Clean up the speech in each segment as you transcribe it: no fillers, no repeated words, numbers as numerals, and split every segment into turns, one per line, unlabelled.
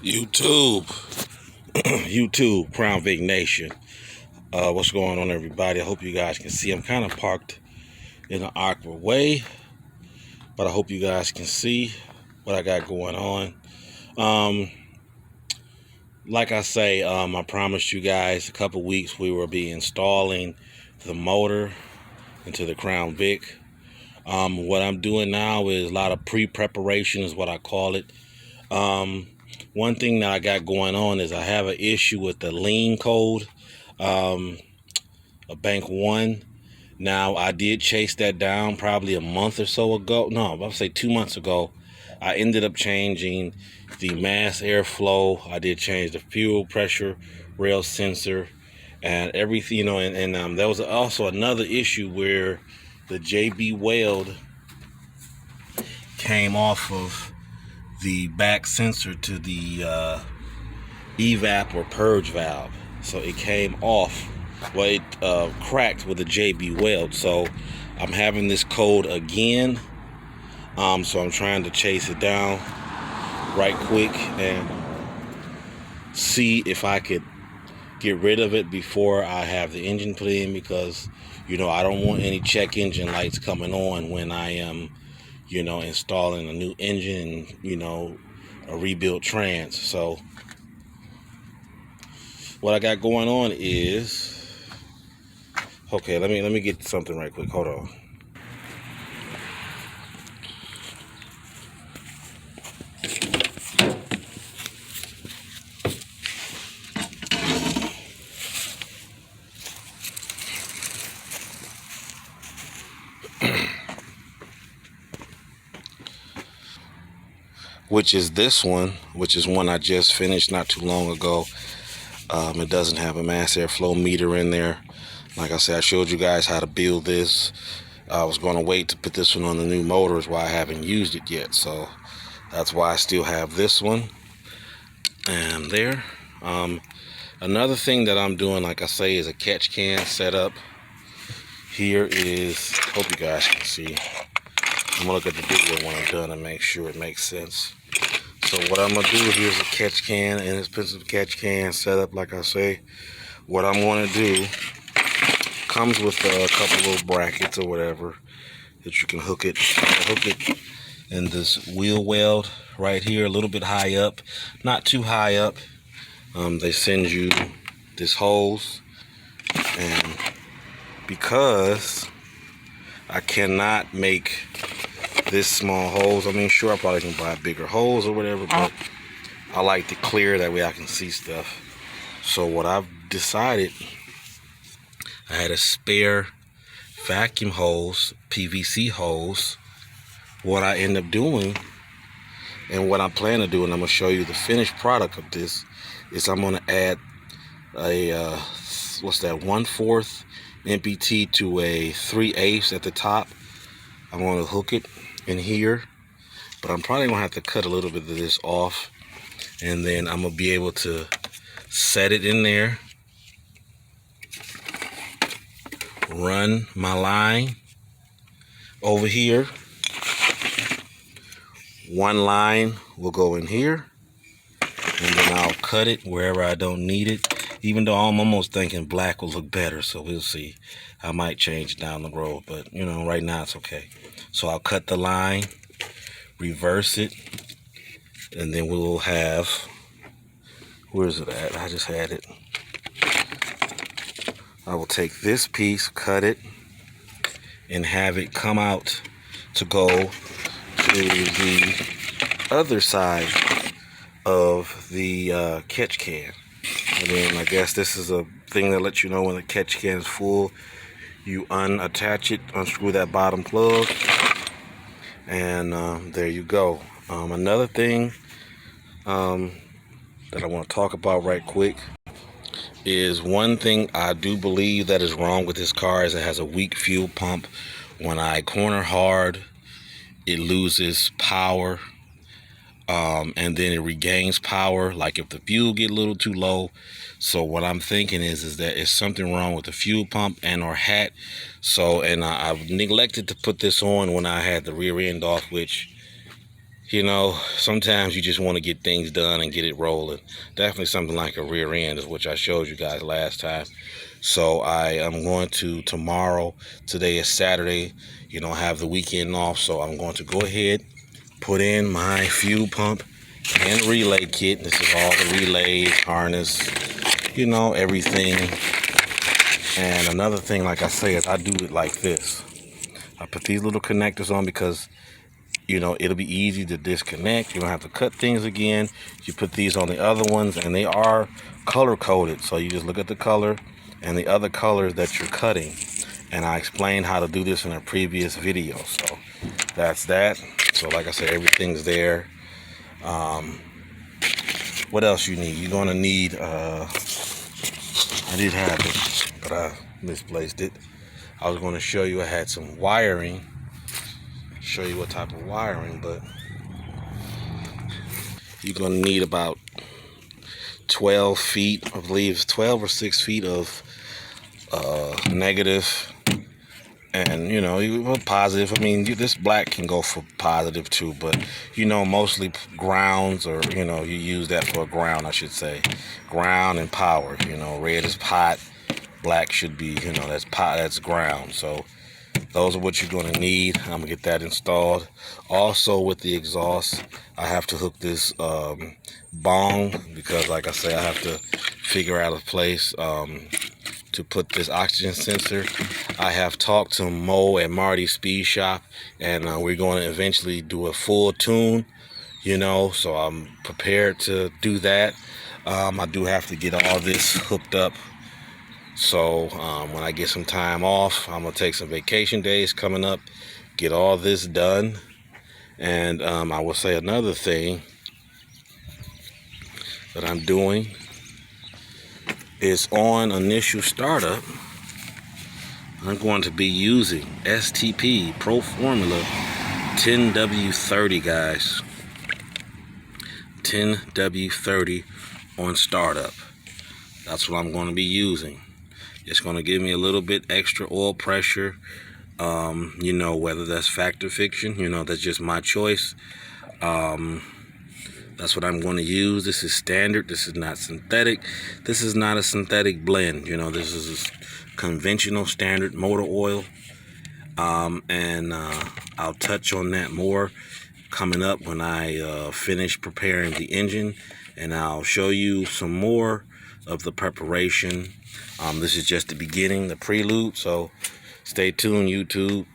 YouTube, YouTube, Crown Vic Nation. What's going on, everybody? I hope you guys can see. I'm kind of parked in an awkward way, but I hope you guys can see what I got going on. Like I say, I promised you guys a couple weeks we will be installing the motor into the Crown Vic. What I'm doing now is a lot of pre-preparation is what I call it. One thing that I got going on is I have an issue with the lien code, a bank one. Now, I did chase that down probably a month or so ago. No, I'll say 2 months ago. I ended up changing the mass airflow. I did change the fuel pressure rail sensor and everything, and there was also another issue where the JB Weld came off of the back sensor to the evap or purge valve. So it came off. Well, it cracked with a JB Weld. So I'm having this code again. So I'm trying to chase it down right quick and see if I could get rid of it before I have the engine put in, because I don't want any check engine lights coming on when I am installing a new engine and a rebuilt trans. So what I got going on is, okay, let me get something right quick. Hold on. Which is this one, which is one I just finished not too long ago. It doesn't have a mass airflow meter in there. Like I said, I showed you guys how to build this. I was going to wait to put this one on the new motors while I haven't used it yet. So that's why I still have this one. And there. Another thing that I'm doing, like I say, is a catch can setup. Here is, hope you guys can see. I'm going to look at the video when I'm done and make sure it makes sense. So what I'm going to do, here's a catch can, inexpensive catch can setup, like I say. What I'm going to do, comes with a couple little brackets or whatever that you can hook it in this wheel weld right here, a little bit high up, not too high up. They send you this hose, and because I cannot make this small hose, I mean, sure, I probably can buy bigger holes or whatever, but I like to clear, that way I can see stuff. So what I've decided, I had a spare vacuum hose, PVC hose. What I end up doing, and what I plan to do, and I'm going to show you the finished product of this, is I'm going to add a, 1/4 MPT to a 3/8 at the top. I'm going to hook it in here, but I'm probably going to have to cut a little bit of this off, and then I'm going to be able to set it in there, run my line over here. One line will go in here, and then I'll cut it wherever I don't need it, even though I'm almost thinking black will look better, so we'll see. I might change it down the road, but right now it's okay. So I'll cut the line, reverse it, and then we will have, where is it at? I just had it. I will take this piece, cut it, and have it come out to go to the other side of the catch can. And then I guess this is a thing that lets you know when the catch can is full. You unattach it, unscrew that bottom plug, and there you go. Another thing that I want to talk about right quick is, one thing I do believe that is wrong with this car is it has a weak fuel pump. When I corner hard, it loses power, and then it regains power, like if the fuel get a little too low. So what I'm thinking is that it's something wrong with the fuel pump and or hat. So, and I've neglected to put this on when I had the rear end off, which You know, sometimes you just want to get things done and get it rolling. Definitely something like a rear end is which I showed you guys last time. So I am going to tomorrow, today is Saturday, you know, have the weekend off. So I'm going to go ahead, put in my fuel pump and relay kit. This is all the relays, harness, you know, everything. And another thing, like I say, is I do it like this. I put these little connectors on because, you know, it'll be easy to disconnect. You don't have to cut things again. You put these on the other ones and they are color coded. So you just look at the color and the other colors that you're cutting. And I explained how to do this in a previous video. So that's that. So like I said, everything's there. What else you need? You're gonna need, I did have it, but I misplaced it. I was gonna show you I had some wiring. Show you what type of wiring, but you're gonna need about 12 feet, I believe 12 or 6 feet of negative, and you know, positive. I mean, this black can go for positive too, but you know, mostly grounds, or you know, you use that for a ground, I should say, ground and power. You know, red is pot, black should be, you know, that's pot, that's ground. So those are what you're going to need. I'm going to get that installed. Also, with the exhaust, I have to hook this bong, because like I say, I have to figure out a place to put this oxygen sensor. I have talked to Mo at Marty's Speed Shop, and we're going to eventually do a full tune, you know, so I'm prepared to do that. I do have to get all this hooked up. So when I get some time off, I'm gonna take some vacation days coming up, get all this done. And I will say another thing that I'm doing is, on initial startup, I'm going to be using STP Pro Formula 10W30, guys. 10W30 on startup. That's what I'm going to be using. It's going to give me a little bit extra oil pressure. You know, whether that's fact or fiction, you know, that's just my choice. That's what I'm going to use. This is standard. This is not synthetic. This is not a synthetic blend. You know, this is a conventional standard motor oil. And I'll touch on that more coming up when I finish preparing the engine. And I'll show you some more of the preparation. This is just the beginning, the prelude. So stay tuned, YouTube,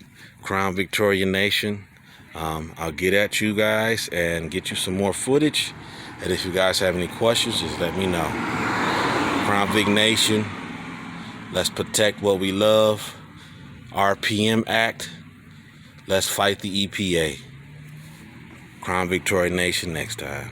Crown Victoria Nation. I'll get at you guys and get you some more footage. And if you guys have any questions, just let me know. Crown Vic Nation, let's protect what we love. RPM Act, let's fight the EPA. Crown Victoria Nation next time.